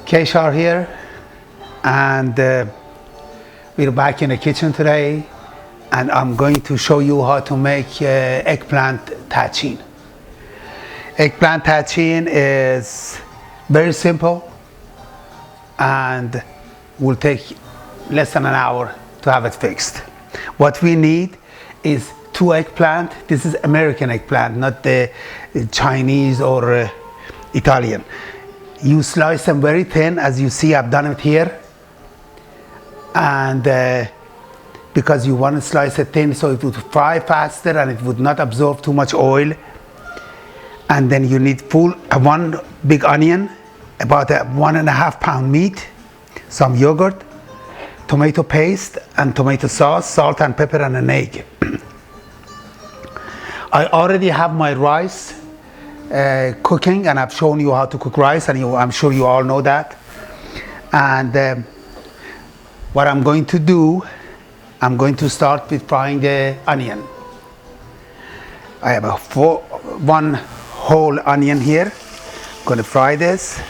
Keshar here, and we're back in the kitchen today, and I'm going to show you how to make eggplant tahchin. Eggplant tahchin is very simple and will take less than an hour to have it fixed. What we need is 2 eggplant. This is American eggplant, not the Chinese or Italian. You slice them very thin, as you see I've done it here, and because you want to slice it thin so it would fry faster and it would not absorb too much oil. And then you need one big onion, about 1.5 pound meat, some yogurt, tomato paste and tomato sauce, salt and pepper, and an egg. I already have my rice cooking, and I've shown you how to cook rice, and I'm sure you all know that. And what I'm going to do, I'm going to start with frying the onion. I have one whole onion here. I'm going to fry this.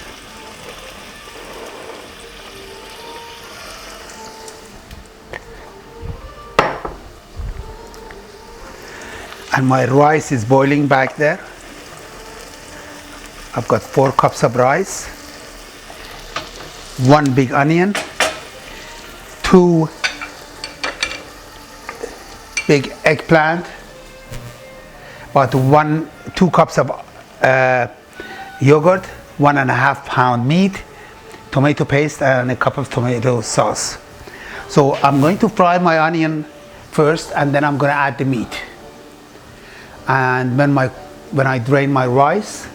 And my rice is boiling back there. I've got 4 cups of rice, 1 big onion, 2 big eggplant, about 2 cups of yogurt, 1.5 pound meat, tomato paste, and a cup of tomato sauce. So I'm going to fry my onion first, and then I'm going to add the meat. And when I drain my rice,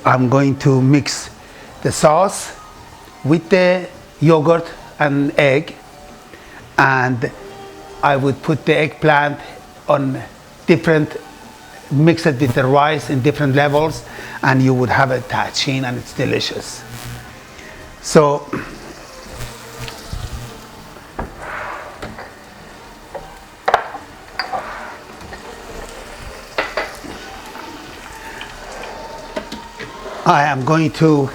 I'm going to mix the sauce with the yogurt and egg, and I would put the eggplant on mix it with the rice in different levels, and you would have a tahchin, and it's delicious. So I am going to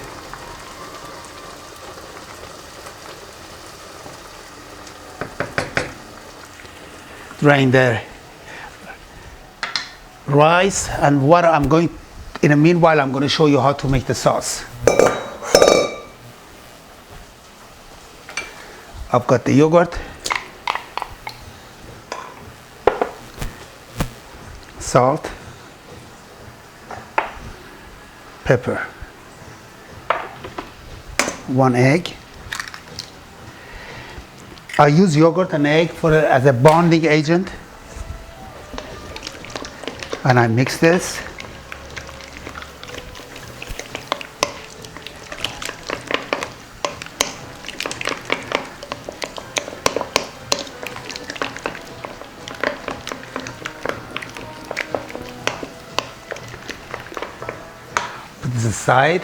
drain the rice, and in the meanwhile I'm going to show you how to make the sauce. I've got the yogurt, salt, pepper, 1 egg. I use yogurt and egg as a bonding agent, and I mix this. Put this aside.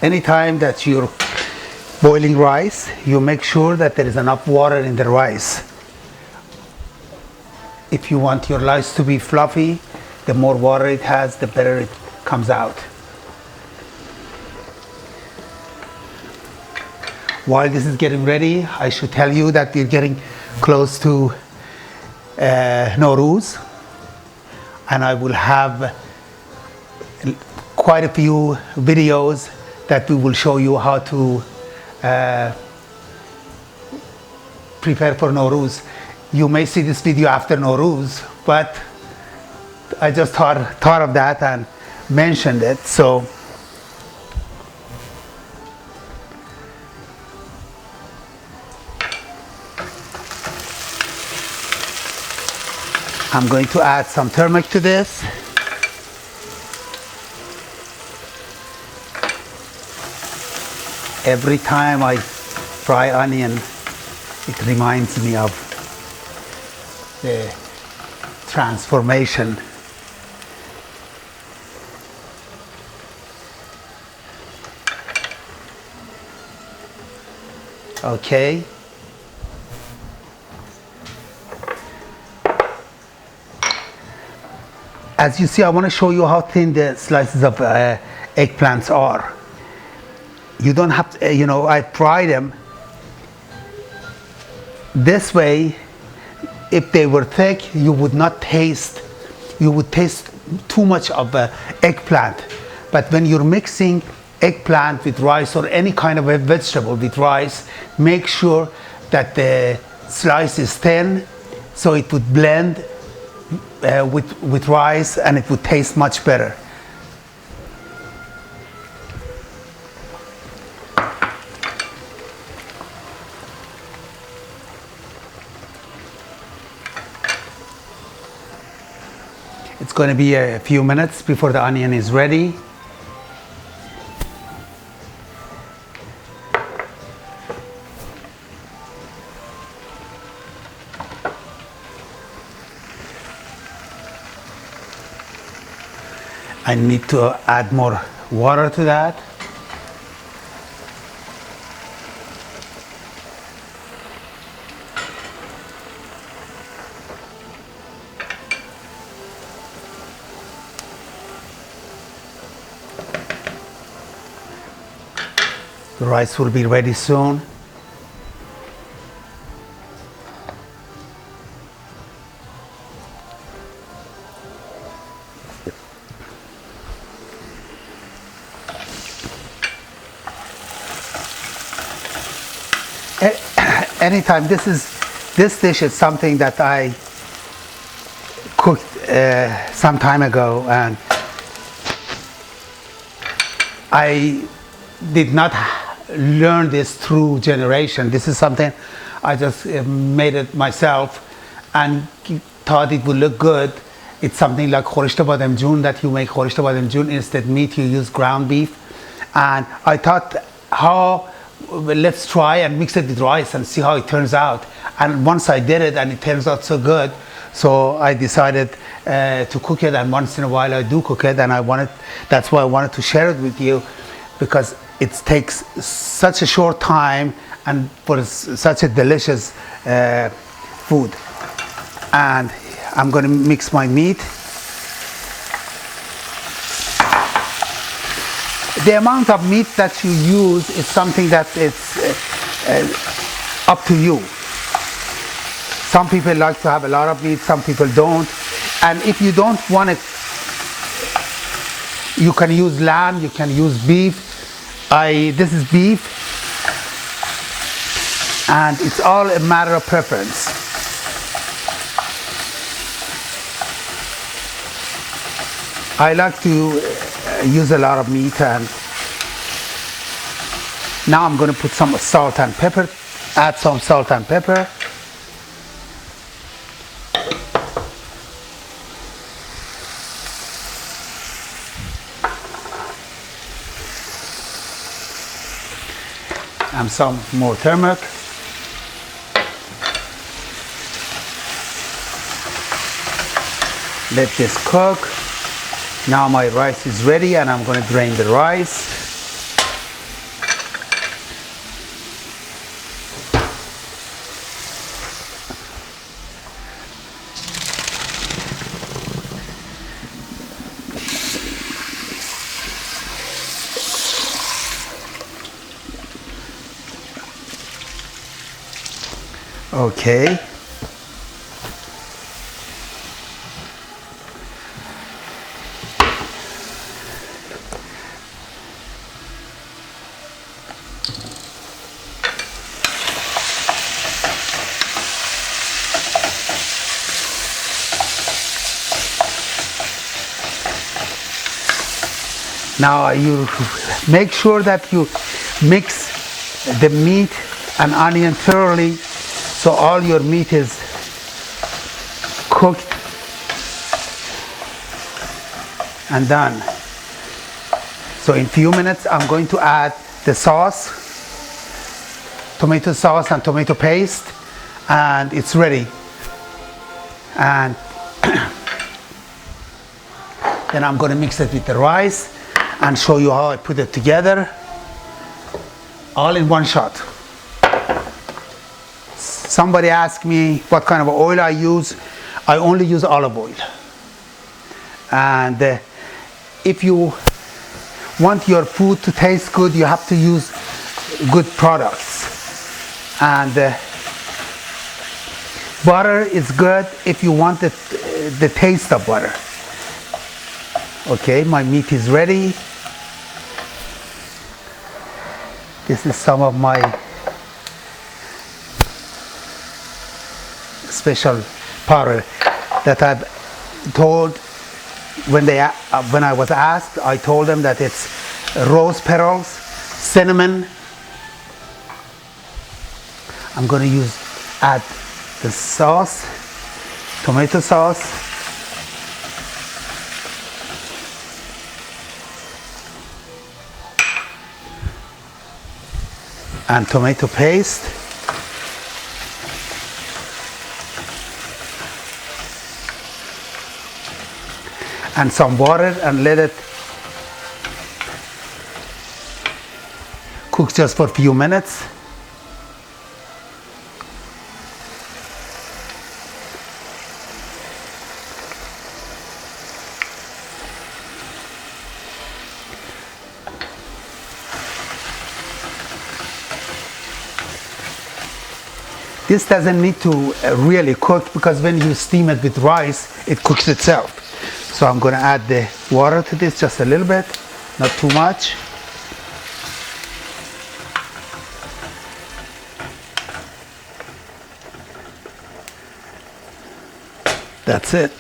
Anytime that you're boiling rice, you make sure that there is enough water in the rice. If you want your rice to be fluffy, the more water it has, the better it comes out. While this is getting ready, I should tell you that we're getting close to Nowruz, and I will have quite a few videos that we will show you how to prepare for Nowruz. You may see this video after Nowruz, but I just thought of that and mentioned it. So I'm going to add some turmeric to this. Every time I fry onion, it reminds me of the transformation. Okay. as you see, I want to show you how thin the slices of eggplants are. You don't have to, I fry them this way. If they were thick, you would taste too much of eggplant. But when you're mixing eggplant with rice or any kind of a vegetable with rice, make sure that the slice is thin so it would blend with rice and it would taste much better. It's going to be a few minutes before the onion is ready. I need to add more water to that. The rice will be ready soon. Anytime, this dish is something that I cooked some time ago, and I did not learn this through generation. This is something I just made it myself and thought it would look good. It's something like Tahchin Bademjan, that you make Tahchin Bademjan instead meat, you use ground beef. And I thought, let's try and mix it with rice and see how it turns out. And once I did it and it turns out so good, so I decided to cook it, and once in a while I do cook it, and that's why I wanted to share it with you, because it takes such a short time and for such a delicious food. And I'm going to mix my meat. The amount of meat that you use is something that it's up to you. Some people like to have a lot of meat, some people don't. And if you don't want it, you can use lamb, you can use beef. This is beef, and it's all a matter of preference. I like to use a lot of meat, and now I'm going to put some salt and pepper, add some salt and pepper. And some more turmeric. Let this cook. Now my rice is ready, and I'm going to drain the rice. Okay. Now you make sure that you mix the meat and onion thoroughly, so all your meat is cooked and done. So in few minutes I'm going to add the sauce, tomato sauce and tomato paste, and it's ready. And then I'm going to mix it with the rice and show you how I put it together, all in one shot. Somebody asked me what kind of oil I use. I only use olive oil. And if you want your food to taste good, you have to use good products. And butter is good if you want the taste of butter. Okay, my meat is ready. This is some of my special powder that I've told when I was asked. I told them that it's rose petals, cinnamon. I'm going to add the sauce, tomato sauce, and tomato paste, and some water, and let it cook just for a few minutes. This doesn't need to really cook, because when you steam it with rice, it cooks itself. So I'm going to add the water to this, just a little bit, not too much. That's it.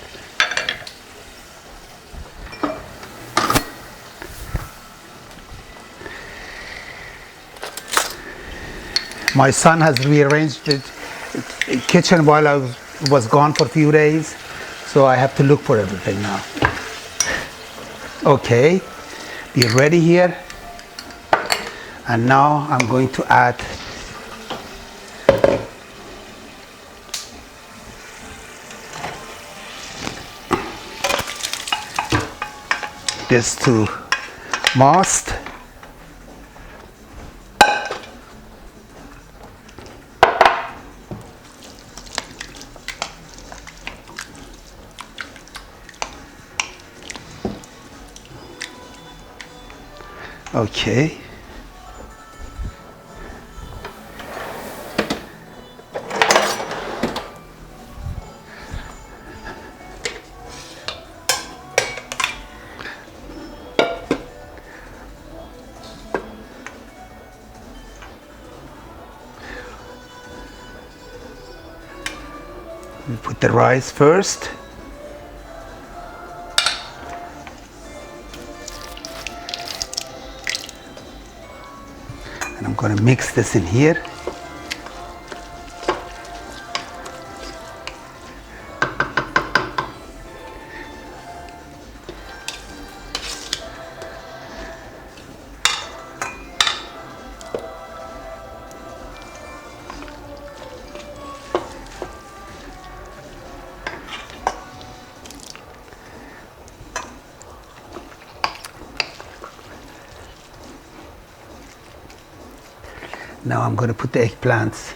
My son has rearranged the kitchen while I was gone for a few days, so I have to look for everything now. Okay, we're ready here. And now I'm going to add this to must. Okay. We put the rice first. And I'm going to mix this in here. Now I'm going to put the eggplants.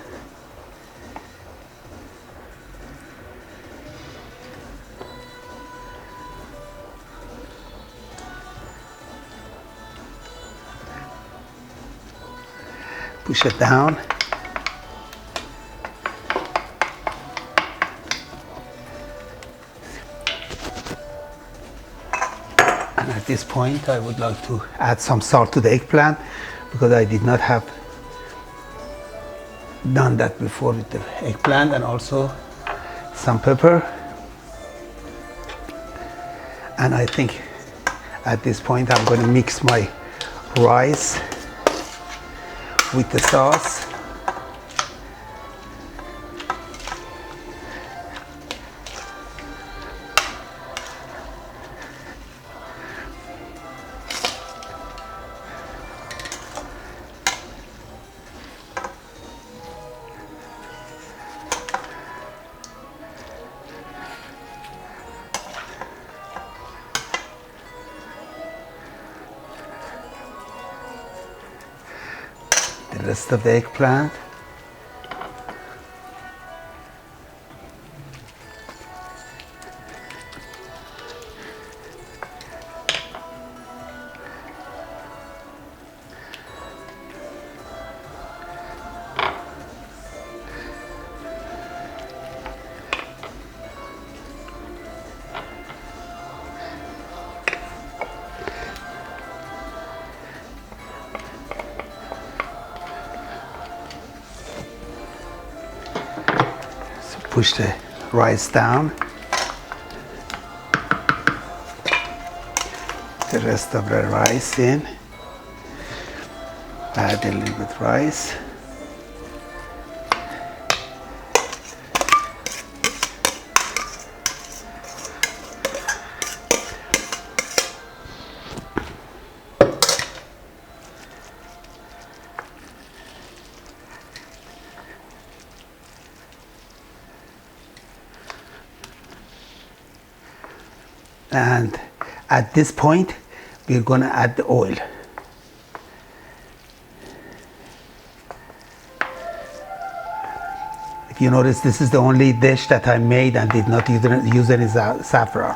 Push it down. And at this point I would like to add some salt to the eggplant, because I did not have done that before with the eggplant, and also some pepper. And I think at this point I'm going to mix my rice with the sauce. The rest of the eggplant. push the rice down. The rest of the rice in. Add a little bit rice. And at this point, we're going to add the oil. If you notice, this is the only dish that I made and did not use any saffron.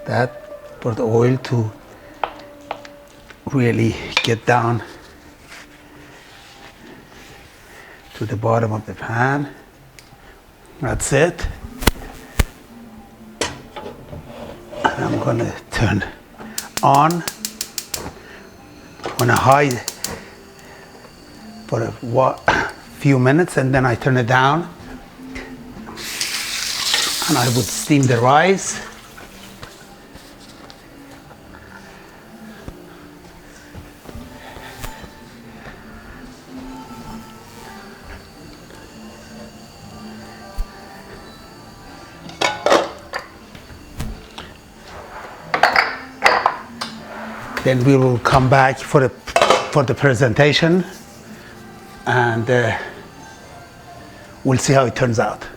That for the oil to really get down to the bottom of the pan. That's it. And I'm going to turn on a high for a few minutes, and then I turn it down, and I would steam the rice. Then we will come back for the presentation, and we'll see how it turns out.